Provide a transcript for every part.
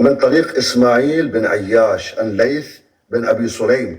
من طريق إسماعيل بن عياش عن ليث بن أبي سليم.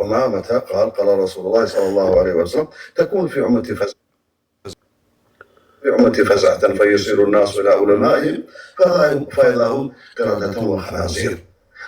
أمامة قال قال رسول الله صلى الله عليه وسلم تكون في أمتي فزعة فيصير الناس إلى علمائهم فإذا هم قردة وخنازير.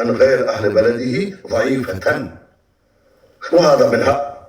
عن غير أهل بلده ضعيفة وهذا منها.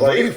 ضعيف.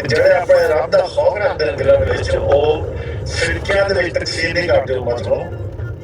ਜਿਹੜੇ ਆਪਣੇ ਰੱਬ ਦਾ ਖੌਫ ਰੱਖਦੇ ਨੇ ਦਿਲਾਂ ਦੇ ਵਿੱਚ, ਉਹ ਫਿਰਕਿਆਂ ਦੇ ਵਿੱਚ ਤਕਸੀਮ ਨਹੀਂ ਕਰਦੇ ਉਮਤ ਨੂੰ,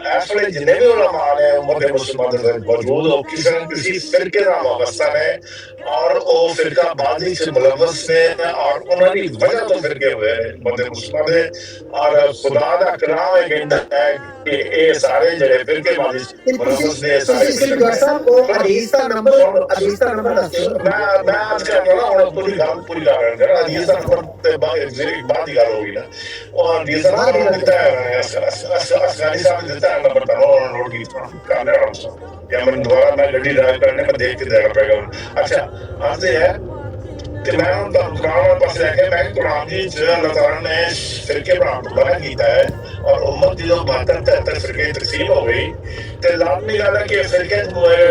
اس ویلے جنے بھی علماء نے امت مسلمان دے موجود ہو کسی نہ کسی فرقے نال وابستہ نے اور وہ فرقہ بازی سے ملوث نے اور انہوں کی وجہ تو فرقے ہوئے امت مسلمان دے اور خدا دا کلام ہے کہتا ہے کہ اے سارے جڑے فرقے بازی سے ملوث نے سارے ڈاکٹر صاحب کو حدیث کا نمبر دس دو میں آج کیا کہنا ہوں پوری کر رہے ہیں حدیث کا نمبر تے بعد ہی گل ہوگی نا اور حدیث کا نمبر دیتا ہے افغانی صاحب نے دیتا ہے نمبر تھا انہوں نے نوٹ کی کرنے والا سا یا میں دوبارہ میں گڈی ڈرائیو کرنے میں دیکھ کے دینا پڑے گا اچھا عرض یہ ہے کہ میں ان کا قرآن پاس لے کے میں قرآن کی جو اللہ تعالیٰ نے فرقے بنا تو بنا کیتا ہے اور امت کی جو 72-73 فرقے تقسیم ہو گئی تو لازمی گل ہے کہ فرقے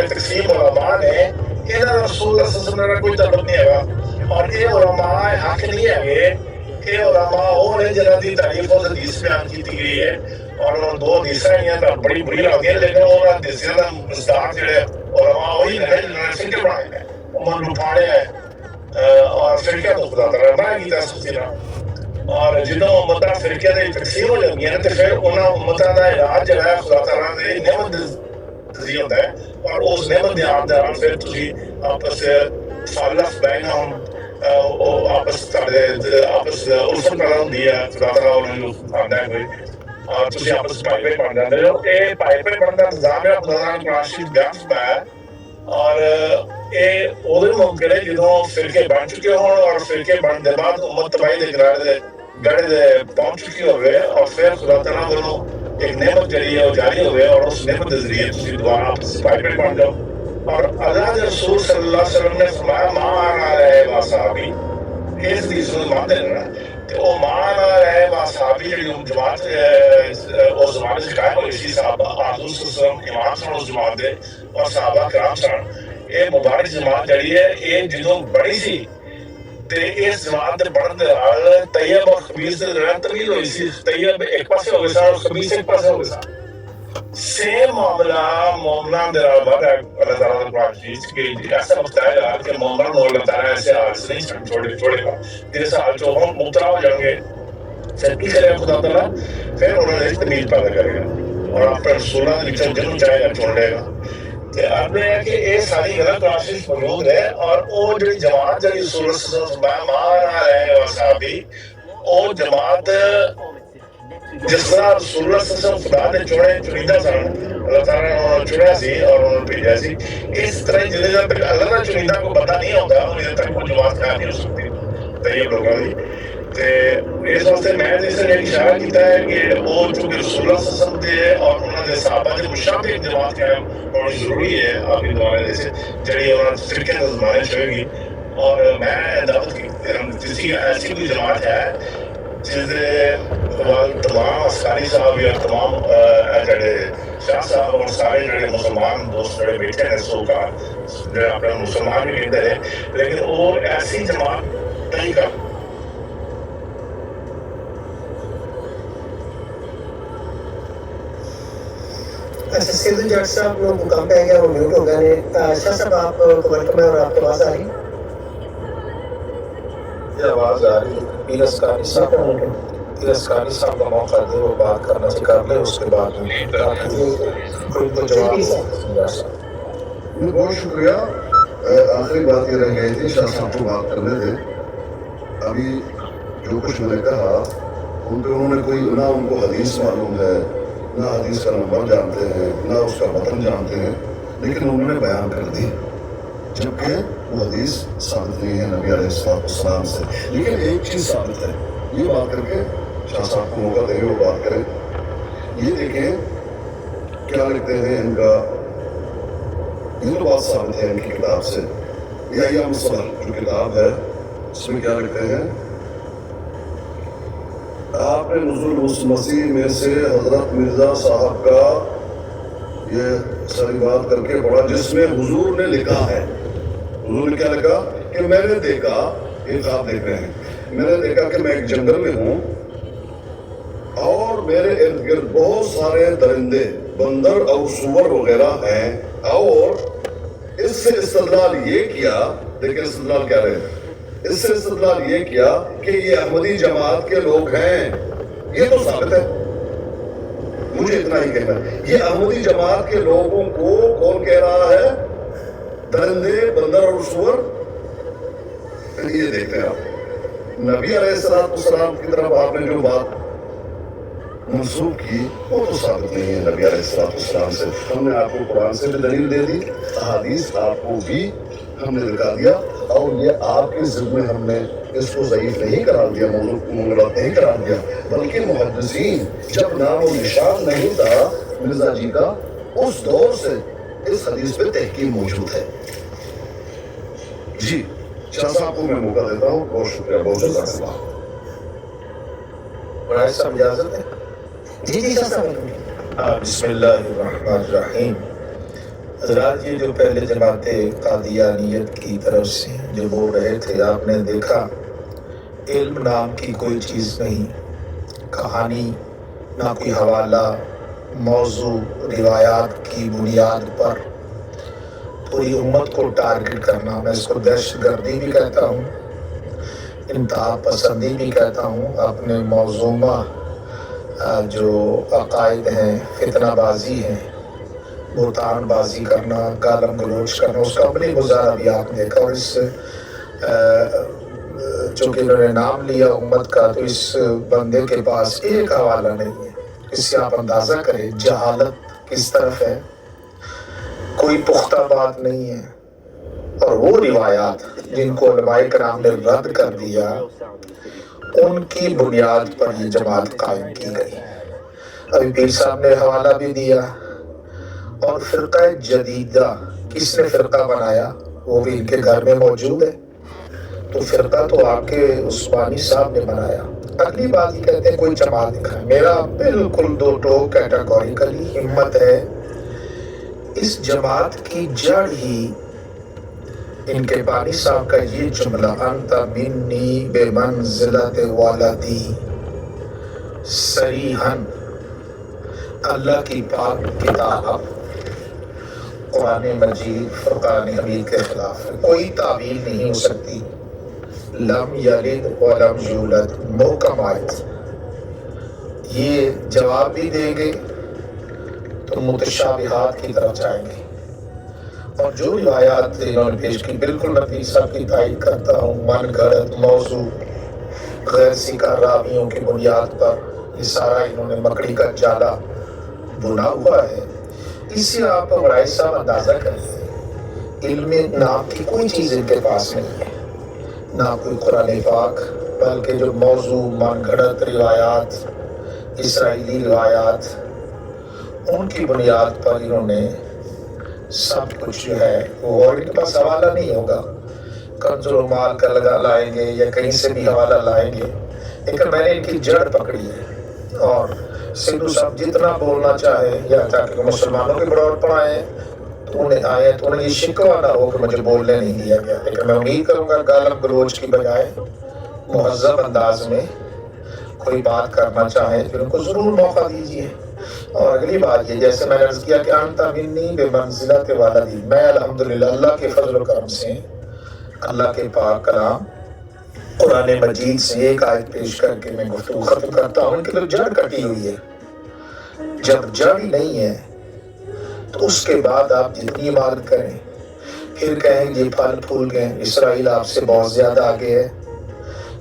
تقسیم علماء نے انہاں رسول اللہ صلی اللہ علیہ وسلم کا کوئی تعلق نہیں ہے اور یہ علماء حق نہیں ہے کہ علماء وہ نے جنہاں دی تعریف اور حدیث بیان کی گئی ہے اور دو حدیثیں ہیں بڑی بری لگتی ہیں لیکن وہ حدیثیں کا مصداق جڑے علماء وہی نے جنہوں نے فرقے بنائے ہیں امت نو پھاڑے ہیں اور فرقہ تو خدا تعالیٰ نہ کیتا سچی نہ اور جدوں امتاں فرقے دے تقسیم ہو جاندیاں تے پھر انہاں امتاں دا علاج جڑا ہے خدا تعالیٰ نے نعمت ذریعہ ہوندا ہے اور اس نعمت دے آدھار پھر تسی آپس فالف بینہم آپس آپس الفت پیدا ہوندی ہے خدا تعالیٰ انہاں نوں آندا ہے کوئی اور تسی آپس بھائی بھائی بن جاندے ہو اے بھائی بھائی بنن دا نظام ہے خدا تعالیٰ نے قرآن شریف بیان فرمایا ہے اور یہ ادو ممکن ہے جدوں فرقے بن چکے ہون اور فرقے بننے کے بعد امت تباہی دے کنارے گڑے پہنچ چکی ہوئے اور پھر خدا تعالیٰ والوں ایک نعمت جڑی ہے وہ جاری ہوئے اور اس نعمت کے ذریعے تسی دوبارہ آپس پائپیٹ بن جاؤ اور اللہ کے رسول صلی اللہ علیہ وسلم نے فرمایا ماں آنا رہے با صحابی اس حدیث نوں مانتے رہنا کہ وہ ماں آنا رہے با صحابی جڑی جماعت اس زمانے سے قائم ہوئی سی صحابہ حضور صلی اللہ علیہ وسلم امام سن اس جماعت دے اور صحابہ کرام سن یہ مبارک جماعت جڑی ہے یہ جدوں بڑی سی تے اس جماعت دے بڑھن دے نال طیب اور خبیث دے درمیان تمیز ہوئی سی طیب ایک پاسے ہو گئے سن اور خبیث ایک پاسے ہو گئے سن سیم معاملہ مومنان دے نال بڑھ ہے اللہ تعالیٰ نے قرآن شریف کہ ایسا بتایا گا کہ مومن کو اللہ تعالیٰ ایسے حال سے نہیں چھوڑے گا جس حال جو ہم مبتلا ہو جائیں گے پھر کی کرے گا خدا تعالیٰ پھر انہوں نے تمیز پیدا کرے گا اور اپنے رسولوں کے وچوں جنوں چاہے گا چن لے گا اب یہ ہے کہ یہ ساری غلط کوشش موجود ہے اور وہ جڑی جماعت جڑی رسول اللہ صلی اللہ علیہ وسلم مانا رہے صحابی وہ جماعت جس طرح رسول اللہ صلی اللہ علیہ وسلم خدا نے چنیدہ سن اللہ تعالیٰ نے انہوں نے چنیا سی اور انہوں نے بھیجا سی اس طرح جنہیں تک اللہ کا چنیدہ کو بندہ نہیں ہوتا انہیں تک وہ جماعت قائم نہیں ہو سکتی طیب لوگوں کی اس واسطے میں اس نے اشارہ کیتا ہے کہ وہ چونکہ رسول اللہ صلی اللہ علیہ وسلم دے اور انہوں نے صحابہ کے مشابہ جماعت قائم ہونا ضروری ہے آپ کے زمانے سے جڑی انہوں نے فرقے کے زمانے چھوئے گی اور میں دعوت کی ایسی کوئی جماعت ہے جس تمام عسکری صاحب یا تمام جڑے شاہ صاحب اور سارے جڑے مسلمان دوست جڑے بیٹھے ہیں سو کا جو اپنے مسلمان بھی کہتے ہیں لیکن وہ ایسی جماعت نہیں کر اچھا سیدھ جٹ صاحب لوگ مقام پہ گیا وہ میوٹ ہو گئے شاہ صاحب آپ کو ویلکم ہے اور آپ کی آواز آ رہی یہ آواز آ رہی ہے پیرسکاری صاحب کا موقع دے وہ بات کرنا سے کر لیں اس کے بعد کوئی تو جواب بہت شکریہ آخری بات یہ رہ گئی تھی شاہ صاحب کو بات کرنے تھے ابھی جو کچھ میں نے کہا ان پہ انہوں نے کوئی نہ ان کو حدیث معلوم ہے نہ حدیث کا نمبر جانتے ہیں نہ اس کا متن جانتے ہیں لیکن انہوں نے بیان کر دی جبکہ وہ حدیث ثابت نہیں ہے نبی علیہ السلام سے لیکن ایک چیز ثابت ہے یہ بات کر کے شاہ صاحب کو موقع دیں گے وہ بات کریں یہ دیکھیں کیا لکھتے ہیں ان کا یہ تو بات ثابت ہے ان کی کتاب سے یا ایام الصبر جو کتاب ہے اس میں کیا لکھتے ہیں آپ نے نزول اس مسیح میں سے حضرت مرزا صاحب کا یہ ساری بات کر کے پڑھا جس میں حضور نے لکھا ہے حضور نے کیا لکھا کہ میں نے دیکھا ایک خواب دیکھ رہے ہیں میں نے دیکھا کہ میں ایک جنگل میں ہوں اور میرے ارد گرد بہت سارے درندے بندر اور سور وغیرہ ہیں اور اس سے استدلال یہ کیا دیکھیں استدلال کیا رہے اس سے استدلال یہ کیا کہ یہ احمدی جماعت کے لوگ ہیں یہ تو ثابت ہے مجھے اتنا ہی کہنا ہے. یہ احمدی جماعت کے لوگوں کو کون کہہ رہا ہے؟ درندے، بندر اور سور. یہ دیکھتے ہیں آپ نبی علیہ السلام کی طرف آپ نے جو بات منسوخ کی وہ تو ثابت نہیں ہے نبی علیہ السلام سے. ہم نے آپ کو قرآن سے بھی دلیل دے دی، احادیث آپ کو بھی ہم نے دکھا دیا، اور یہ آپ کے ذمہ میں ہم نے اس کو ضعیف نہیں قرار دیا، موضوع نہیں قرار دیا، بلکہ محدثین جب نام و نشان نہیں تھا مرزا جی کا، اس دور سے اس حدیث پہ تحقیق موجود ہے. جی شاہ صاحب کو میں موقع دیتا ہوں. بہت شکریہ، بہت جزاک اللہ. برائے صاحب اجازت ہے؟ جی شاہ صاحب. بسم اللہ الرحمن الرحیم. حضرات یہ جو پہلے جماعت قادیانیت کی طرف سے جو بول رہے تھے، آپ نے دیکھا علم نام کی کوئی چیز نہیں، کہانی نہ کوئی حوالہ، موضوع روایات کی بنیاد پر پوری امت کو ٹارگٹ کرنا، میں اس کو دہشت گردی بھی کہتا ہوں، انتہا پسندی بھی کہتا ہوں. اپنے موضوعہ جو عقائد ہیں، فتنہ بازی ہیں، بہتان بازی کرنا، گالم گلوچ کرنا، اس کا اپنی گزارا بھی آپ نے دیکھا. اور اس چونکہ انہوں نے نام لیا امت کا، تو اس بندے کے پاس ایک حوالہ نہیں ہے. اس سے آپ اندازہ کریں جہالت کس طرف ہے. کوئی پختہ بات نہیں ہے. اور وہ روایات جن کو علماء کرام نے رد کر دیا، ان کی بنیاد پر یہ جماعت قائم کی گئی. ابھی پیر صاحب نے حوالہ بھی دیا. اور فرقہ جدیدہ کس نے فرقہ بنایا؟ وہ بھی ان کے گھر میں موجود ہے. تو فرقہ تو آپ کے عثمانی صاحب نے بنایا. اگلی بات یہ کہتے ہیں کوئی جماعت دکھائے. میرا بالکل دو ٹو کیٹاگوریکلی ہمت ہے. اس جماعت کی جڑ ہی ان کے بانی صاحب کا یہ جملہ انت منی بے منزلت والدی صریحاً، اللہ کی پاک کتاب قرآن مجید فرقان حمید کے خلاف ہے. کوئی تعویل نہیں ہو سکتی. لم یلد ولم یولد، محکم آیت. یہ جواب بھی دیں گے تو متشابہات کی طرف جائیں گے. اور جو روایات انہوں نے پیش کی بالکل نبی صاحب کی تائید کرتا ہوں. من گھڑت موضوع غیر سکا راویوں کی بنیاد پر یہ سارا انہوں نے مکڑی کا جالا بنا ہوا ہے. اس سے آپ برائے صاحب اندازہ کریں علم نام کی کوئی چیز ان کے پاس نہیں ہے، نہ کوئی قرآن پاک، بلکہ جو موضوع من گھڑت روایات، اسرائیلی روایات، ان کی بنیاد پر انہوں نے سب کچھ جو ہے وہ، اور ان کے پاس حوالہ نہیں ہوگا. کنز المال کا لگا لائیں گے یا کہیں سے بھی حوالہ لائیں گے. لیکن میں نے ان کی جڑ پکڑی ہے. اور سندھو صاحب جتنا بولنا چاہے یا تاکہ مسلمانوں کے بڑوڑ پر آئے تو انہیں آئے تو انہیں یہ شکوہ نہ ہو کہ مجھے بولنے نہیں دیا گیا. لیکن میں امید کروں گا گالم گلوچ کی بجائے مہذب انداز میں کوئی بات کرنا چاہے پھر ان کو ضرور موقع دیجیے. اور اگلی بات یہ، جیسے میں نے عرض کیا کہ انت منی بے منزلت والدی، میں الحمدللہ اللہ کے فضل و کرم سے اللہ کے پاک کلام قرآن مجید سے ایک آیت پیش کر کے میں گفتگو ختم کرتا ہوں. ان کی تو جڑ کٹی ہوئی ہے. جب جڑ ہی نہیں ہے تو اس کے بعد آپ جتنی عبادت کریں پھر کہیں یہ پھل پھول گئے. اسرائیل آپ سے بہت زیادہ آگے ہے.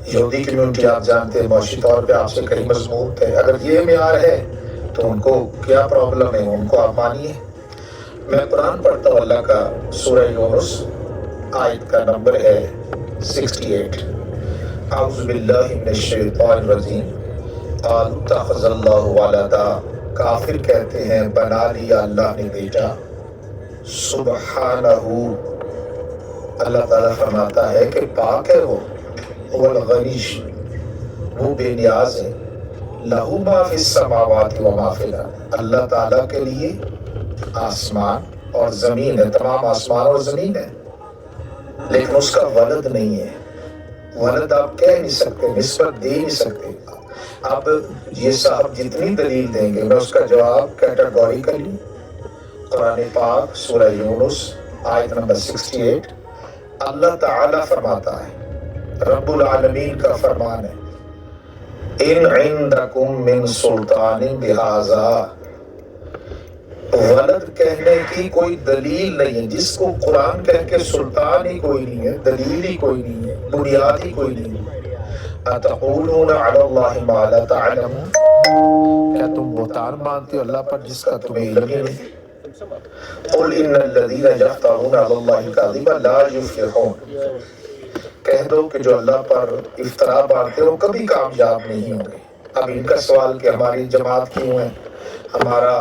یہودی کمیونٹی آپ جانتے ہیں معاشی طور پہ آپ سے کہیں مضبوط ہے. اگر یہ معیار ہے تو ان کو کیا پرابلم ہے، ان کو آپ مانیے. میں قرآن پڑھتا ہوں اللہ کا، سورہ یونس آیت کا نمبر ہے 68. اعوذ باللہ من الشیطان الرجیم. قالوا اتخذ اللہ ولدا، کافر کہتے ہیں بنا لیا اللہ نے بیٹا. سبحانہ، اللہ تعالیٰ فرماتا ہے کہ پاک ہے وہ الغنی، وہ بے نیاز ہے. لہو ما فی السماوات و ما فی الارض، اللہ تعالیٰ کے لیے آسمان اور زمین ہے، تمام آسمان اور زمین ہے، لیکن اس کا ولد نہیں ہے. ولد آپ کہہ نہیں سکتے، نسبت دے نہیں سکتے. اب یہ صاحب جتنی دلیل دیں گے میں اس کا جواب کیٹاگوریکلی قرآن پاک سورہ یونس آیت نمبر 68 اللہ تعالیٰ فرماتا ہے، رب العالمین کا فرمان ہے، ان عندکم من سلطان بہذا، ولد کہنے کی کوئی دلیل نہیں ہے. جس کو قرآن کہہ کے سلطان ہی کوئی نہیں ہے، دلیل ہی کوئی نہیں ہے، بنیاد ہی کوئی نہیں ہے. اتقولون علی اللہ ما لا تعلمون، کیا تم بہتان مانتے ہو اللہ پر جس کا تمہیں علم ہی نہیں؟ قل ان الذین یفترون علی اللہ الکذب لا یفلحون، کہہ دو کہ جو اللہ پر افطرا مارتے ہیں وہ کبھی کامیاب نہیں ہوں گے. اب ان کا سوال کہ ہماری جماعت کیوں ہے، ہمارا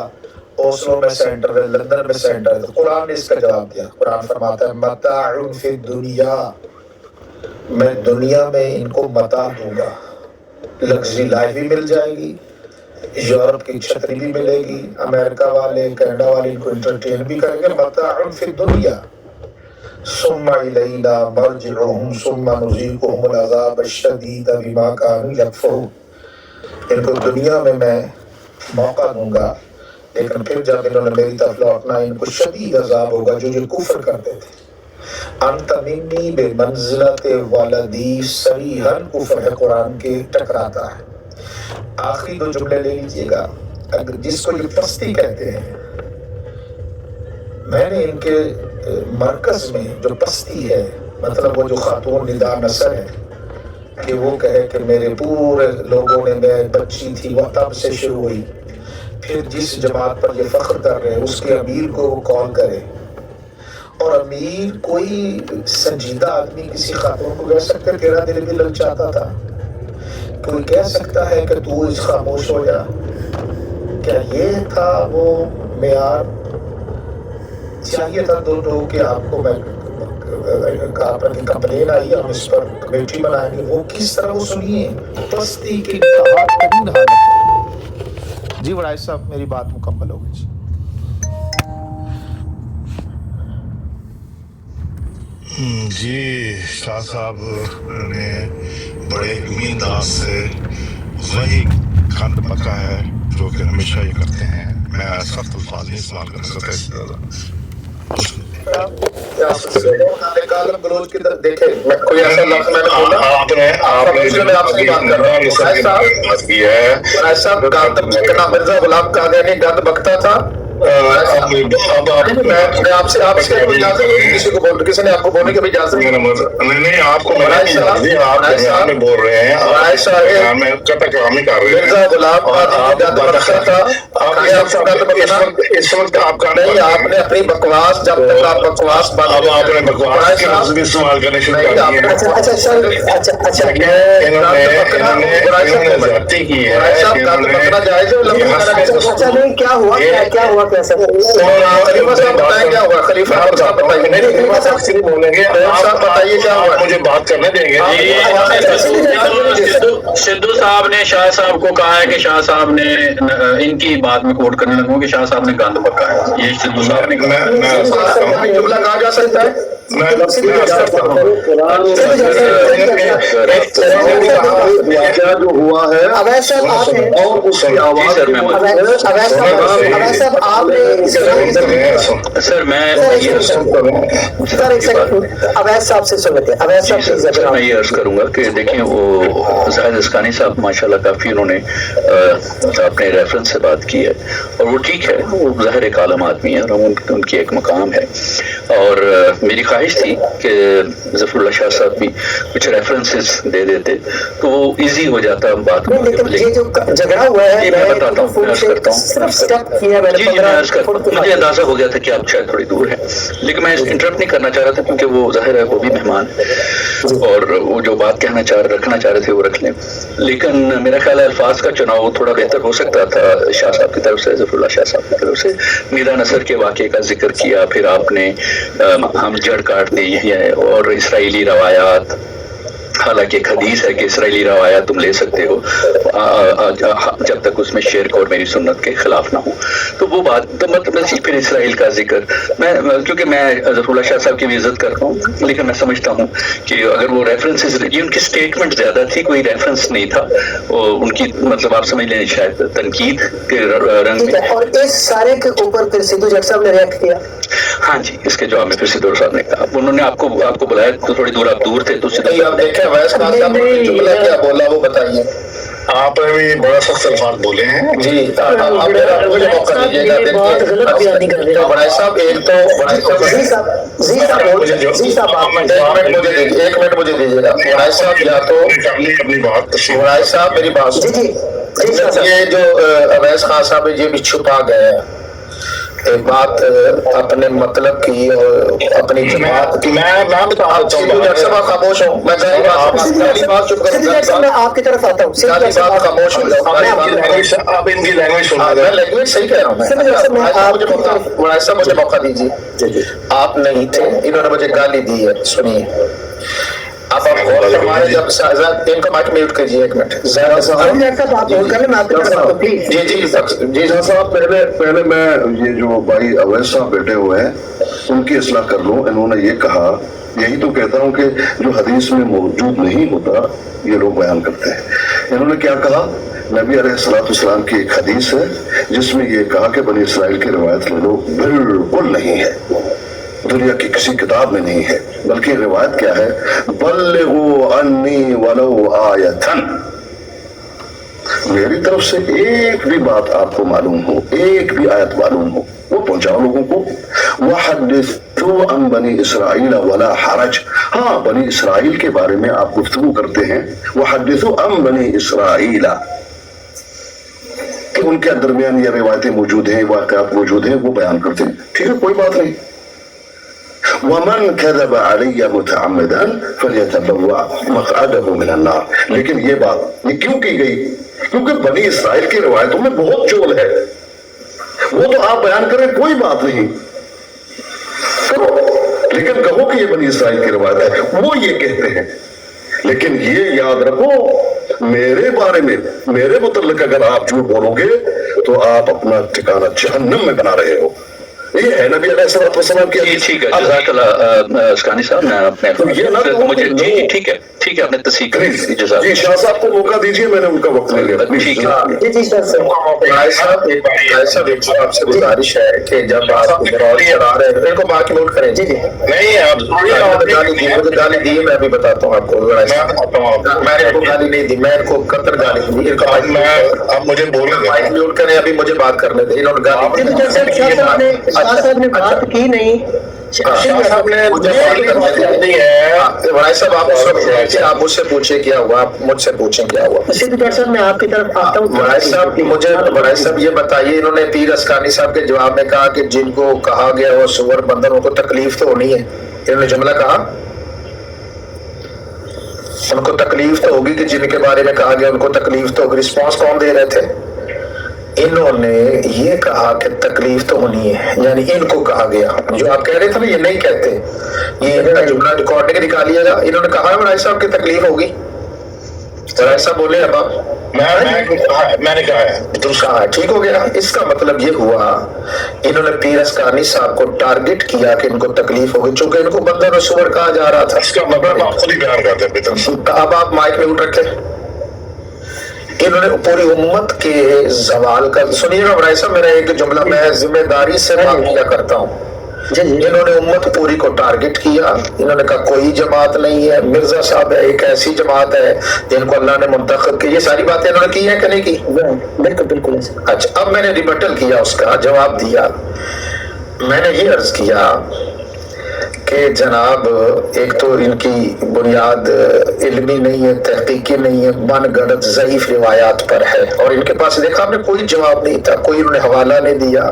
اوسلو میں سینٹر ہے، لندن میں سینٹر ہے، تو قرآن نے اس کا جواب دیا. قرآن فرماتا ہے متاع فی الدنیا، میں دنیا میں ان کو متاع دوں گا، لگژری لائف بھی مل جائے گی، یورپ کی چھتری بھی ملے گی، امریکہ والے کینیڈا والے ان کو انٹرٹین بھی کریں گے. متاع فی الدنیا ثم الینا مرجعہم ثم نذیقہم العذاب الشدید بما کانوا یکفرون. ان کو دنیا میں موقع دوں گا، لیکن پھر جب انہوں نے میری طرف لوٹنا ان کو شدید عذاب ہوگا جو کفر کرتے تھے. انت منی بمنزلت ولدی، صریحاً کفر ہے، قرآن کے ٹکراتا ہے. آخری دو جملے لے لیجئے گا. اگر جس کو یہ پستی کہتے ہیں، میں نے ان کے مرکز میں جو پستی ہے، مطلب وہ جو خاتون ندا نصر ہے کہ وہ کہے کہ میرے پورے لوگوں نے، میں بچی تھی وہ تب سے شروع ہوئی، پھر جس جماعت پر یہ فخر کر رہے ہیں اس کے امیر کو وہ کال کرے، اور امیر کوئی سنجیدہ آدمی کسی خاتون کو کہہ سکتا ہے تیرا دل بھی للچاتا تھا؟ کوئی کہہ سکتا ہے کہ تو اس خاموش ہو جا؟ کیا یہ تھا وہ معیار؟ چاہیے تھا دو کہ آپ کو میں آپ کی کمپلین آئی، ہم اس پر کمیٹی بنائیں گے. وہ کس طرح وہ سنیے پستی کی انتہا ترین حالت. جی وڑائش صاحب میری بات مکمل ہو گئی. جی شاہ صاحب نے بڑے امیداز سے وہی کھند پکا ہے جو کہ ہمیشہ یہ کرتے ہیں. میں سخت الفاظ نہیں استعمال کر سکتا اس سے گالم گلوچ کی طرف دیکھیں، کوئی ایسا لفظ میں نے بولا آپ نے آپ سے بات کر رہا ہوں. ایسا گند بکنا مرزا غلام قادیانی گند بکتا تھا. میں آپ سے اجازت کسی کو بول، کسی نے آپ کو بولنے کی اجازت نہیں، آپ کو میں بول رہے ہیں، میں کلامی کر رہے ہیں. مرزا غلام قادیانی گند بکتا تھا. اس وقت آپ کا نہیں، آپ نے اپنی بکواس، جب تک آپ بکواس اب آپ نے بکواس کے لفظ بھی استعمال کرنے شروع کر دیے. انہوں نے زیادتی کی ہے. کیا ہوا خلیفہ صاحب بتائیں کیا ہوا؟ خلیفہ صاحب بتائیے، بولیں گے بتائیے کیا ہوا؟ مجھے بات کرنے دیں گے. سدھو صاحب نے شاہ صاحب کو کہا ہے کہ شاہ صاحب نے ان کی بات میں کوٹ کرنے لگوں کہ شاہ صاحب نے گند بکا ہے. یہ سدھو صاحب نے کہا. جملہ کہا جا سکتا ہے. جو ہوا ہے اویس صاحب آپ ہیں، اور اس کی آواز اویس صاحب آپ نے سر میں اویس صاحب سے سنتے ہیں. اویس صاحب میں یہ عرض کروں گا کہ دیکھیں وہ زاہد اسکانی صاحب ماشاءاللہ کافی انہوں نے اپنے ریفرنس سے بات کی ہے، اور وہ ٹھیک ہے، وہ ظاہر ایک عالم آدمی ہے اور ان کی ایک مقام ہے. اور میری خواہش تھی کہ ظفر اللہ شاہ صاحب بھی کچھ ریفرنسز دے دیتے تو وہ ایزی ہو جاتا بات کو. یہ جو جھگڑا ہوا ہے میں بتاتا ہوں، میں عرض کرتا ہوں. جی میں عرض کرتا ہوں. مجھے اندازہ ہو گیا تھا کہ آپ شاید تھوڑی دور ہیں، لیکن میں انٹرپٹ نہیں کرنا چاہ رہا تھا کیونکہ وہ ظاہر ہے وہ بھی مہمان ہے اور وہ جو بات رکھنا چاہ رہے تھے وہ رکھ لیں. لیکن میرا خیال ہے الفاظ کا چناؤ تھوڑا بہتر ہو سکتا تھا شاہ صاحب کی طرف سے، ظفر اللہ شاہ صاحب کی طرف سے. میرا نصر کے واقعے کا ذکر کیا، پھر آپ نے ہم جڑ کاٹ دی ہے، اور اسرائیلی روایات، حالانکہ ایک حدیث ہے کہ اسرائیلی روایات تم لے سکتے ہو جب تک اس میں شرک اور میری سنت کے خلاف نہ ہو. تو وہ بات تو مطلب پھر اسرائیل کا ذکر میں، کیونکہ میں ظفر اللہ شاہ صاحب کی بھی عزت کرتا ہوں، لیکن میں سمجھتا ہوں کہ اگر وہ ریفرنسز، یہ ان کی اسٹیٹمنٹ زیادہ تھی، کوئی ریفرنس نہیں تھا ان کی، مطلب آپ سمجھ لیں شاید تنقید کے رنگ میں. اور اس سارے کے اوپر پھر سدھو جٹ صاحب نے ریئیکٹ کیا. ہاں جی، اس کے جواب میں پھر سدھو صاحب نے کہا، انہوں نے آپ کو بلایا تو تھوڑی دور آپ دور تھے تو آپ دیکھیں ویس صاحب نے جملہ کیا بولا وہ بتائیے. آپ نے بھی بڑا سخت الفاظ بولے ہیں جی اب مجھے موقع دیجیے گا. بڑائی صاحب ایک تو ایک منٹ مجھے دیجیے گا. بڑائی صاحب یا تو اپنی بات بڑائی صاحب میری بات یہ جو اویس خان صاحب یہ بھی چھپا گئے ہیں بات اپنے مطلب کی اور اپنی جماعت کی. میں بتا خاموش ہوں. میں آپ کی طرف آتا ہوں. خاموش ہو جاؤ. آپ ان کی لینگویج سنا میں لینگویج صحیح کہہ رہا ہوں. ایسا مجھے موقع دیجیے. آپ نہیں تھے, انہوں نے مجھے گالی دی ہے. سنیے آپ غور فرمائیں. جب ان کا مائک میوٹ کیجیے ایک منٹ. جی صاحب پہلے میں یہ جو بھائی اویس صاحب بیٹھے ہوئے ہیں ان کی اصلاح کر لوں. انہوں نے یہ کہا, یہی تو کہتا ہوں کہ جو حدیث میں موجود نہیں ہوتا یہ لوگ بیان کرتے ہیں. انہوں نے کیا کہا, نبی علیہ السلام کی ایک حدیث ہے جس میں یہ کہا کہ بنی اسرائیل کی روایت لے لو, بالکل نہیں ہے, دنیا کی کسی کتاب میں نہیں ہے. بلکہ روایت کیا ہے, بلغوا انی ولو آیتن, میری طرف سے ایک بھی بات آپ کو معلوم ہو, ایک بھی آیت معلوم ہو, وہ پہنچاؤ لوگوں کو. وحدثوا عن بنی اسرائیل ولا حرج, ہاں بنی اسرائیل کے بارے میں آپ گفتگو کرتے ہیں. وحدثوا عن بنی اسرائیل, کہ ان کے درمیان یہ روایتیں موجود ہیں, واقعات موجود ہیں, وہ بیان کرتے ہیں. ٹھیک ہے, کوئی بات نہیں. ومن كذب علي متعمدا فليتبوأ مقعده من النار. لیکن یہ بات یہ کیوں کی گئی, کیونکہ بنی اسرائیل کی روایتوں میں بہت جول ہے. وہ تو آپ بیان کریں, کوئی بات نہیں کرو, لیکن کہو کہ یہ بنی اسرائیل کی روایت ہے. وہ یہ کہتے ہیں, لیکن یہ یاد رکھو میرے بارے میں, میرے متعلق اگر آپ جھوٹ بولو گے تو آپ اپنا ٹھکانہ جہنم میں بنا رہے ہو. یہ ہے نبی علیہ السلام کی. ٹھیک ہے, جزاک اللہ اسکانی صاحب. مجھے جی ٹھیک ہے, ٹھیک ہے, آپ نے تصحیح کری. جی شاہ صاحب کو موقع دیجیے, میں نے ان کا وقت لے لیا. ٹھیک ہے, آپ سے گزارش ہے کہ جب آپ چڑھا رہے ہیں ان کو باقی نوٹ کریں. جی نہیں, آپ گالی دی, میں بھی بتاتا ہوں آپ کو. میں نے ان کو گالی نہیں دی, میں ان کو قطر گالی دی. اب مجھے بولنے مائک میوٹ کریں, ابھی مجھے بات کرنے دیں. انہوں نے گالی صاحب نے بات کی نہیں. آپ مجھ سے پوچھیں کیا ہوا, آپ مجھ سے پوچھیں کیا ہوا. صاحب میں آپ کی طرف آتا ہوں. مجھے بڑائی صاحب یہ بتائیے, انہوں نے پیر اسکانی صاحب کے جواب میں کہا کہ جن کو کہا گیا وہ سور بندروں کو تکلیف تو ہونی ہے. انہوں نے جملہ کہا ان کو تکلیف تو ہوگی, کہ جن کے بارے میں کہا گیا ان کو تکلیف تو ہوگی. رسپانس کون دے رہے تھے؟ انہوں نے یہ کہا کہ تکلیف تو ہونی ہے, یعنی ان کو کہا گیا. جو آپ کہہ رہے تھے نا یہ نہیں کہتے, یہ ان کا جملہ ریکارڈنگ نکالیے گا. انہوں نے کہا بڑائی صاحب کی تکلیف ہوگی, اور ایسا بولے اب میں نے کہا ہے کہا, ٹھیک ہو گیا. اس کا مطلب یہ ہوا انہوں نے پیر اسکانی صاحب کو ٹارگٹ کیا کہ ان کو تکلیف ہوگی, چونکہ ان کو بندر و سور کہا جا رہا تھا. اس کا مطلب آپ خود ہی بیان کرتے ہیں. اب آپ مائک میں اٹھ رکھے. انہوں نے پوری امت کے زوال کا, سنیے گا بڑائی صاحب میرا ایک جملہ, میں ذمہ داری سے بات کیا کرتا ہوں. انہوں نے امت پوری کو ٹارگٹ کیا. انہوں نے کہا کوئی جماعت نہیں ہے, مرزا صاحب ہے ایک ایسی جماعت ہے جن کو اللہ نے منتخب کی. یہ ساری باتیں انہوں نے کی ہیں کہ نہیں کی؟ بالکل. اچھا, اب میں نے ریبٹل کیا, اس کا جواب دیا. میں نے یہ عرض کیا کہ جناب ایک تو ان کی بنیاد علمی نہیں ہے, تحقیقی نہیں ہے, من گڑت ضعیف روایات پر ہے. اور ان کے پاس دیکھا آپ نے کوئی جواب نہیں تھا, کوئی انہوں نے حوالہ نہیں دیا,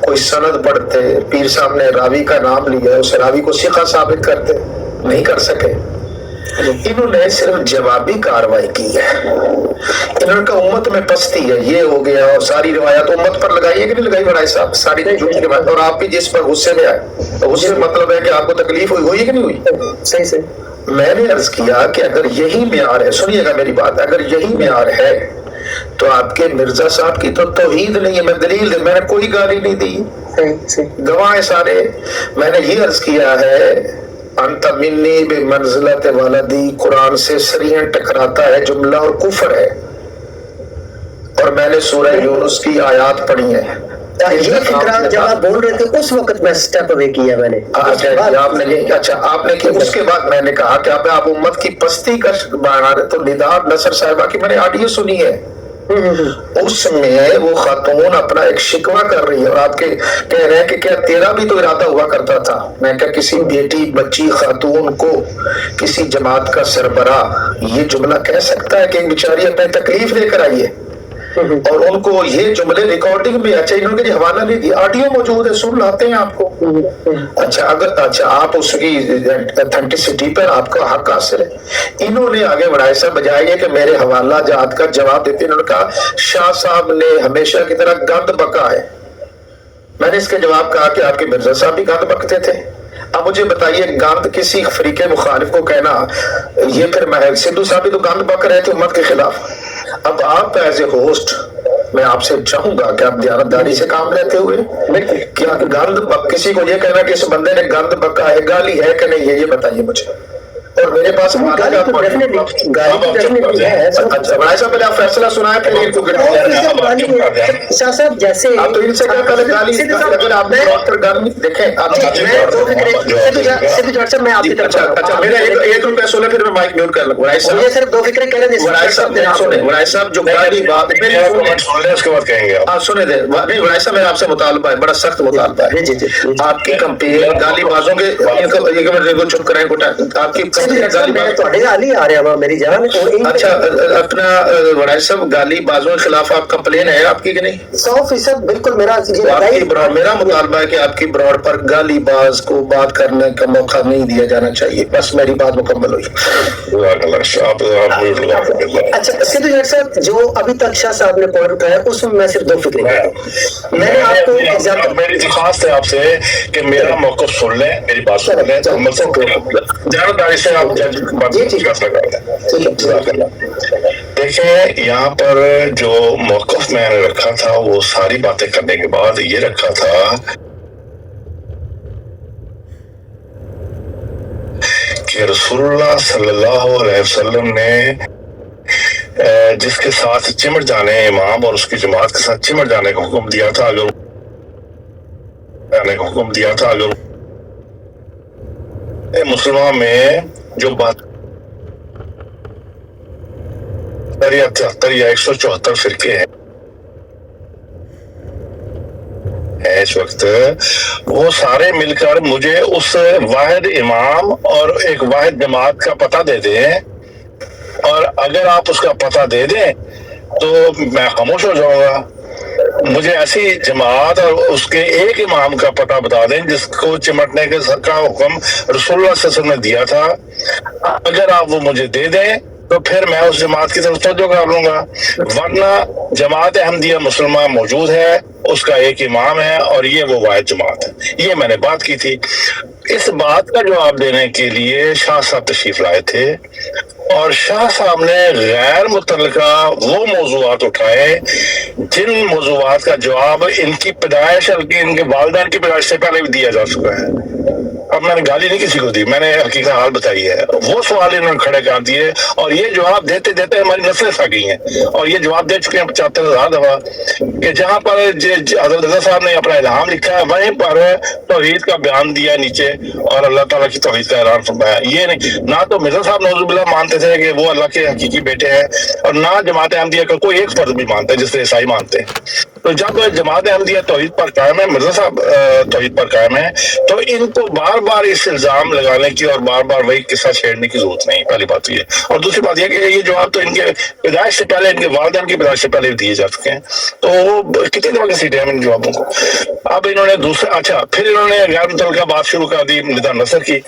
کوئی سند پڑھتے. پیر صاحب نے راوی کا نام لیا, اس راوی کو ثقہ ثابت کرتے, نہیں کر سکے. انہوں نے صرف جوابی کاروائی کی ہے. انہوں نے کہا امت میں پستی ہے, یہ ہو گیا, اور ساری روایات امت پر لگائی ہے کہ نہیں لگائی بڑائی صاحب؟ ساری جھوٹ کی بات. اور آپ بھی جس پر غصے میں آئے, غصے مطلب ہے کہ آپ کو تکلیف ہوئی ہے کہ نہیں ہوئی؟ صحیح. میں نے عرض کیا کہ اگر یہی معیار ہے, سنیے گا میری بات, اگر یہی معیار ہے تو آپ کے مرزا صاحب کی تو توحید نہیں ہے. میں دلیل دے, میں نے کوئی گالی نہیں دی, گواہ سارے. میں نے یہ عرض کیا ہے انت منی بمنزلت ولدی, قرآن سے صریحاً ٹکراتا ہے جملہ اور کفر ہے. اور میں نے سورہ یونس کی آیات پڑھی ہیں, یہ فکرہ جب آپ بول رہے تھے اس وقت میں سٹیپ اوے کیا میں نے. آپ نے کہ اس کے بعد میں نے کہا کہ اب آپ امت کی پستی کا بنا رہے تو ندا نصر صاحبہ کی میں نے آڈیو سنی ہے، اس میں وہ خاتون اپنا ایک شکوہ کر رہی ہے اور آپ کے کہہ رہے ہیں کہ کیا تیرا بھی تو ارادہ ہوا کرتا تھا. میں کہا کسی بیٹی بچی خاتون کو کسی جماعت کا سربراہ یہ جملہ کہہ سکتا ہے کہ ایک بیچاری اپنی تکلیف لے کر آئی ہے اور ان کو یہ جملے ریکارڈنگ بھی، اچھا انہوں نے حوالہ نہیں دیا، آڈیو موجود ہے، سن لاتے ہیں آپ کو. اچھا آپ اس کی اتھینٹسٹی پر آپ کا حق حاصل ہے. انہوں نے آگے بڑھائے صاحب بجائے یہ کہ میرے حوالہ جات کا جواب دیتے انہوں نے کہا شاہ صاحب نے ہمیشہ کی طرح گند بکا ہے. میں نے اس کے جواب کہا کہ آپ کے مرزا صاحب بھی گند بکتے تھے. اب مجھے بتائیے گند کسی فریق مخالف کو کہنا، یہ پھر سندھو صاحب بھی تو گند بک رہے تھے امت کے خلاف. اب آپ ایز اے ہوسٹ میں آپ سے چاہوں گا کہ آپ دیانتداری سے کام لیتے ہوئے کیا گند کسی کو یہ کہنا کہ اس بندے نے گند بکا ہے گالی ہے کہ نہیں ہے یہ بتائیے مجھے. اور میرے پاس گالی تو ڈیفینیٹلی ہے. اچھا بڑا صاحب پہلے آپ فیصلہ سنائیں پھر ان کو شاہ صاحب جیسے آپ تو ان سے کیا پہلے گالی اگر آپ نے ڈاکٹر گالی دیکھیں میں آپ کی طرف اچھا میرا ایک روپیہ سنیں پھر میں مائک میوٹ کر لوں. مجھے صرف دو فکریں کہہ رہے ہیں. ورائی صاحب جو گالی بات اس کے بعد کہیں گے آپ سنیں دیں نہیں ورائی صاحب میرا آپ سے مطالبہ ہے، بڑا سخت مطالبہ ہے. آپ کی کمپین گالی بازوں کے چپ کریں آپ کی اچھا اپنا ورائی صاحب گالی بازوں کے خلاف آپ کمپلین ہے آپ کی کہ نہیں؟ 100% بالکل. میرا مطالبہ ہے کہ آپ کی براڈ پر گالی باز کو بات کرنے کا موقع نہیں دیا جانا چاہیے. بس میری بات مکمل ہوئی. اچھا سدھو جٹ صاحب جو ابھی تک شاہ صاحب نے پوائنٹ اٹھایا اس میں میں صرف دو فکریں میں نے آپ کو میری درخواست ہے آپ سے کہ میرا موقف سن لیں، میری بات سن لیں، جانبداری سے آپ دیکھیں. یہاں پر جو موقف میں نے رکھا تھا وہ ساری باتیں کرنے کے بعد یہ رکھا تھا کہ رسول اللہ صلی اللہ علیہ وسلم نے جس کے ساتھ چمٹ جانے امام اور اس کی جماعت کے ساتھ چمٹ جانے کا حکم دیا تھا، اگر مسلمان میں جو بات یا 73 یا 174 فرقے ہیں اس وقت، وہ سارے مل کر مجھے اس واحد امام اور ایک واحد جماعت کا پتہ دے دیں، اور اگر آپ اس کا پتہ دے دیں تو میں خاموش ہو جاؤں گا. مجھے ایسی جماعت اور اس کے ایک امام کا پتہ بتا دیں جس کو چمٹنے کا حکم رسول اللہ صلی اللہ علیہ وسلم نے دیا تھا. اگر آپ وہ مجھے دے دیں تو پھر میں اس جماعت کی طرف توجہ کر لوں گا، ورنہ جماعت احمدیہ مسلمہ موجود ہے، اس کا ایک امام ہے اور یہ وہ واحد جماعت ہے. یہ میں نے بات کی تھی. اس بات کا جواب دینے کے لیے شاہ صاحب تشریف لائے تھے اور شاہ صاحب نے غیر متعلقہ وہ موضوعات اٹھائے جن موضوعات کا جواب ان کی پیدائش بلکہ ان کے والدین کی پیدائش سے پہلے بھی دیا جا چکا ہے. اب میں نے گالی نہیں کسی کو دی، میں نے حقیقت حال بتائی ہے. وہ سوال انہوں نے کھڑے کر دیے اور یہ جواب دیتے دیتے ہماری نسلیں سا گئی ہیں اور یہ جواب دے چکے ہیں 75,000 دفعہ کہ جہاں پر حضرت رضا صاحب نے اپنا الہام لکھا ہے وہیں پر توحید کا بیان دیا نیچے اور اللہ تعالیٰ کی توحید کا اعلان فرمایا. یہ نہیں، نہ تو مرزا صاحب نعوذ باللہ مانتے تھے کہ وہ اللہ کے حقیقی بیٹے ہیں اور نہ جماعت احمدیہ کا کوئی ایک فرد بھی مانتا ہے جس سے عیسائی مانتے ہیں. تو جب جماعت احمدیہ توحید پر قائم ہے، مرزا صاحب توحید پر قائم ہے، تو ان کو بار بار اس الزام لگانے کی اور بار بار وہی قصہ چھیڑنے کی ضرورت نہیں. پہلی بات یہ، اور دوسری بات یہ کہ یہ جواب تو ان کے پیدائش سے پہلے، ان کے والدین کی پیدائش سے پہلے دیے جا چکے ہیں. تو وہ کتنی دفعہ گھسیٹے ہیں ان جوابوں کو. اب انہوں نے دوسرا پھر انہوں نے غیر متعلقہ بات شروع کر دی ندا نصر کی.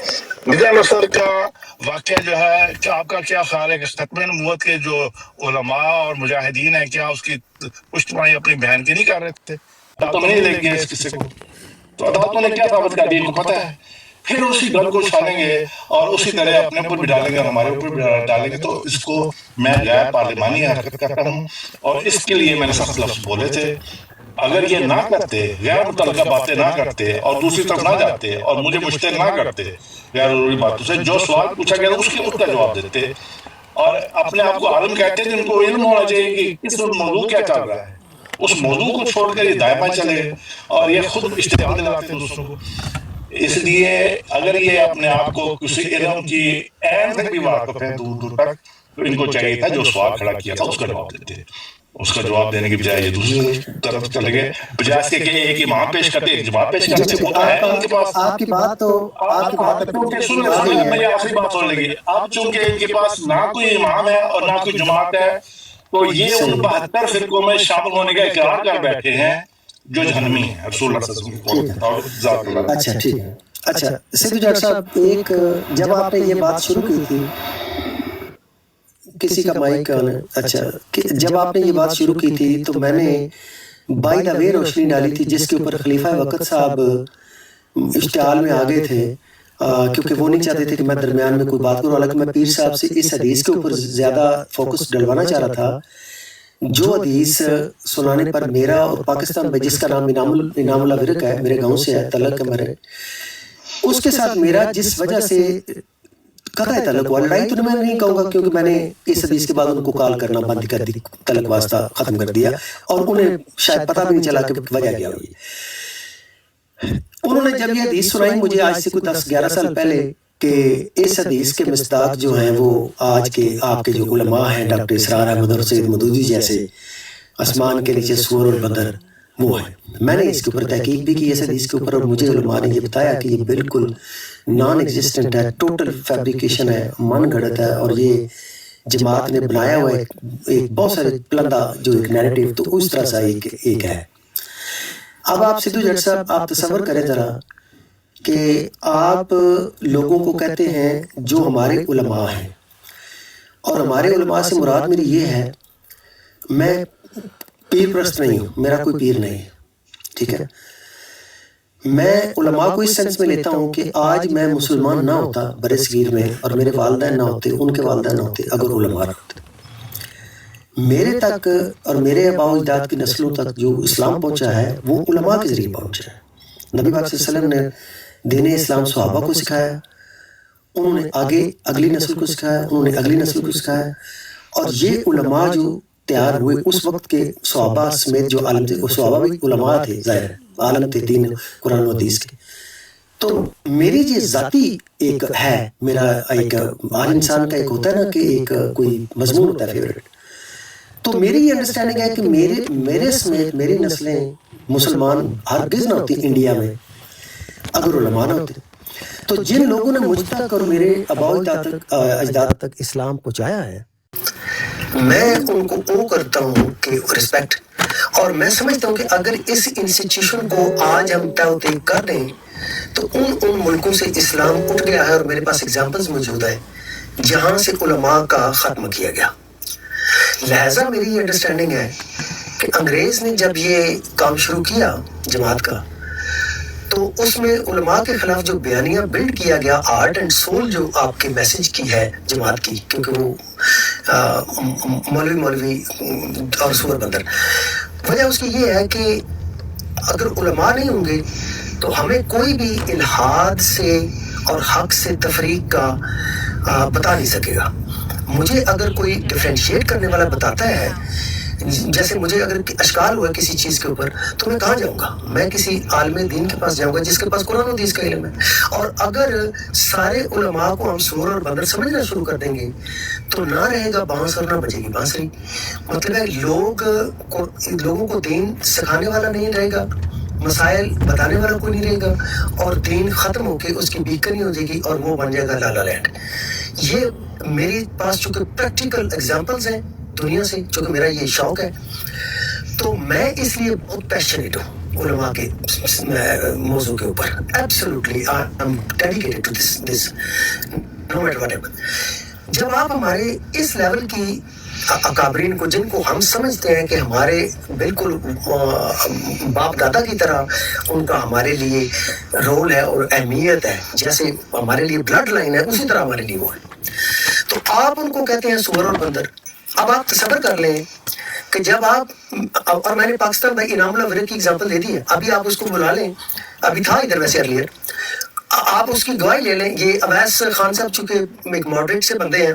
ندا نصر کا واقعہ جو ہے کہ آپ کا کیا خیال ہے کہ ختم نبوت کے جو علماء اور مجاہدین ہیں کیا اس کی پشتمائی اپنی بہن کی نہیں کر رہے تھے؟ تو نہیں لے گئے اس قصے کو، تو عدالتوں نے کیا ثابت کر دیا ان کو پتہ ہے. پھر اسی گل کو چھالیں گے اور اسی طرح اپنے اوپر بھی ڈالیں گے اور ہمارے اوپر بھی ڈالیں گے. تو اس کو میں غیر پارلیمانی حرکت کرتا ہوں اور اس کے لیے میں نے سخت لفظ بولے تھے. اگر یہ نہ کرتے، غیر متعلقہ باتیں نہ کرتے اور دوسری طرف نہ جاتے اور مجھے مشتعل نہ کرتے غیر ضروری باتوں سے، جو سوال پوچھا گیا اس کا جواب دیتے اور اپنے آپ کو عالم کہتے ہیں جن کو علم ہونا چاہیے کہ کس موضوع کیا چل رہا ہے. اس موضوع کو چھوڑ کر یہ دائیں بائیں چلے گئے اور یہ خود اشتعال دلاتے ہیں دوسروں کو. اس لیے اگر یہ اپنے آپ کو کسی علم کی عین تک بھی واقف ہیں دور دور تک، تو ان کو چاہیے تھا جو سوال کھڑا کیا تھا اس کا جواب دیتے. اس کا جواب دینے کی بجائے یہ دوسری طرف چلے گئے، بجائے اس کے کہ ایک امام پیش کرتے ایک جماعت پیش کرتے. ہوتا ہے ان کے پاس. آپ کی بات تو میری آخری بات سن لیجیے. اب چونکہ ان کے پاس نہ کوئی امام ہے اور نہ کوئی جماعت ہے، تو یہ ان 72 فرقوں میں شامل ہونے کا اقرار کر بیٹھے ہیں جو جہنمی ہیں رسول اللہ صلی اللہ علیہ وسلم. اچھا ٹھیک ہے. اچھا سیدھو جٹ صاحب، ایک جب آپ نے یہ بات شروع کی تھی، کسی کا مائک آن ہے. اچھا، جب آپ نے یہ بات شروع کی تھی تو میں نے بائی دا وے روشنی ڈالی تھی جس کے اوپر خلیفہ وقت صاحب اشتعال میں آگے تھے، کیونکہ وہ نہیں چاہتے تھے کہ میں درمیان میں کوئی بات کروں. حالانکہ میں پیر صاحب سے اس حدیث کے اوپر زیادہ فوکس ڈلوانا چاہ رہا تھا، جو حدیث سنانے پر میرا اور پاکستان میں جس کا نام انعام اللہ ورک ہے، میرے گاؤں سے ہے، تعلق ہے میرے، اس کے ساتھ میرا جس وجہ سے قطع تعلق ہوا. لڑائی تو میں نہیں کہوں گا، کیونکہ میں نے اس حدیث کے بعد ان کو کال کرنا بند کر دی، تعلق واسطہ ختم کر دیا، اور انہیں شاید پتہ بھی نہیں چلا کہ وجہ کیا ہوئی. انہوں نے جب یہ حدیث سنائی مجھے آج سے کوئی 10-11 سال پہلے، کہ اس حدیث کے مصداق جو ہیں وہ آج کے آپ کے جو علماء ہیں، ڈاکٹر اسرار احمد اور سید مدودی جیسے، آسمان کے نیچے سور اور بدر، وہ ہے. میں نے اس کے اوپر تحقیق بھی کی اس حدیث کے اوپر، اور مجھے علماء نے یہ بتایا کہ یہ بالکل نان ایگزسٹنٹ ہے، ٹوٹل فیبریکیشن ہے، من گھڑت ہے، اور یہ جماعت نے بنایا ہوا ایک بہت سارے پلندہ جو ایک نیریٹیو تو اس طرح سا ایک ہے. اب آپ سیدھو جٹ صاحب آپ تصور کریں ذرا کہ آپ لوگوں کو کہتے ہیں جو ہمارے علماء ہیں، اور ہمارے علماء سے مراد میری یہ ہے، میں پیر پرست نہیں ہوں، میرا کوئی پیر نہیں ہے، ٹھیک ہے. میں علماء کو اس سینس میں لیتا ہوں کہ آج میں مسلمان نہ ہوتا برِ صغیر میں، اور میرے والدین نہ ہوتے، ان کے والدین نہ ہوتے، اگر علماء ہوتے، میرے تک اور میرے آباء و اجداد کی نسلوں تک جو اسلام پہنچا ہے وہ علماء کے ذریعے پہنچا ہے. نبی پاک صلی اللہ علیہ وسلم نے دین اسلام صحابہ کو سکھایا، انہوں نے آگے اگلی نسل کو سکھایا، انہوں نے اگلی نسل کو سکھایا، اور یہ علماء جو تیار ہوئے اس وقت کے صحابہ سمیت جو عالم تھے، وہ صحابہ بھی علماء تھے، ظاہر عالم تھے دین قرآن و حدیث کے. تو میری یہ ذاتی ایک ہے، میرا ایک ہر انسان کا ایک ہوتا ہے نا کہ ایک کوئی مضمون ہوتا ہے فیوریٹ. تو میری یہ انڈرسٹینڈنگ ہے کہ میرے سمیت میری نسلیں مسلمان ہرگز نہ ہوتی انڈیا میں اگر علماء نہ ہوتے. تو جن لوگوں نے مجھ تک اور میرے آباء و اجداد تک اسلام پہنچایا ہے، میں ان کو او کرتا ہوں کہ رسپیکٹ، اور میں سمجھتا ہوں کہ اگر اس انسٹیٹیوشن کو آج ہم تحقیق کر دیں تو ان ملکوں سے اسلام اٹھ گیا ہے، اور میرے پاس ایگزامپلز موجود ہیں جہاں سے علماء کا ختم کیا گیا. لہٰذا میری یہ انڈرسٹینڈنگ ہے کہ انگریز نے جب یہ کام شروع کیا جماعت کا، تو اس میں علماء کے خلاف جو بیانیہ بلڈ کیا گیا، آرٹ اینڈ سول جو آپ کے میسج کی ہے جماعت کی، کیونکہ وہ مولوی اور سور بندر، وجہ اس کی یہ ہے کہ اگر علماء نہیں ہوں گے تو ہمیں کوئی بھی الحاد سے اور حق سے تفریق کا بتا نہیں سکے گا. مجھے اگر کوئی ڈفرینشیٹ کرنے والا بتاتا ہے، جیسے مجھے اگر اشکال ہوا کسی چیز کے اوپر، تو میں کہاں جاؤں گا؟ میں کسی عالم دین کے پاس جاؤں گا جس کے پاس قرآن و حدیث کا علم ہے. اور اگر سارے علماء کو ہم سور اور بندر سمجھنا شروع کر دیں گے تو نہ رہے گا بانس اور نہ بچے گی بانسری. مطلب ہے لوگوں کو دین سکھانے والا نہیں رہے گا، مسائل بتانے والا کوئی نہیں رہے گا، اور دین ختم ہو کے اس کی بیکنی ہو جائے گی اور وہ بن جائے گا لالا لینڈ. یہ میرے پاس چونکہ پریکٹیکل ایگزامپلز ہیں دنیا سے، چونکہ میرا یہ شوق ہے، تو میں اس لیے بہت پیشنیٹ ہوں علماء کے موضوع کے اوپر. Absolutely I am dedicated to this no matter whatever ایور. جب آپ ہمارے اس لیول کی اکابرین کو، جن کو ہم سمجھتے ہیں کہ ہمارے بالکل باپ دادا کی طرح ان کا ہمارے لیے رول ہے اور اہمیت ہے، جیسے ہمارے لیے بلڈ لائن ہے اسی طرح ہمارے لیے وہ ہے، تو آپ ان کو کہتے ہیں سور اور بندر. اب آپ تصور کر لیں کہ جب آپ، اور میں نے پاکستان میں انعام اللہ ورک کی ایگزامپل دے دی ہے، ابھی آپ اس کو بلا لیں، ابھی تھا ادھر ویسے ارلیئر، آپ اس کی گواہی لے لیں. یہ اویس خان صاحب چونکہ ایک ماڈریٹ سے بندے ہیں،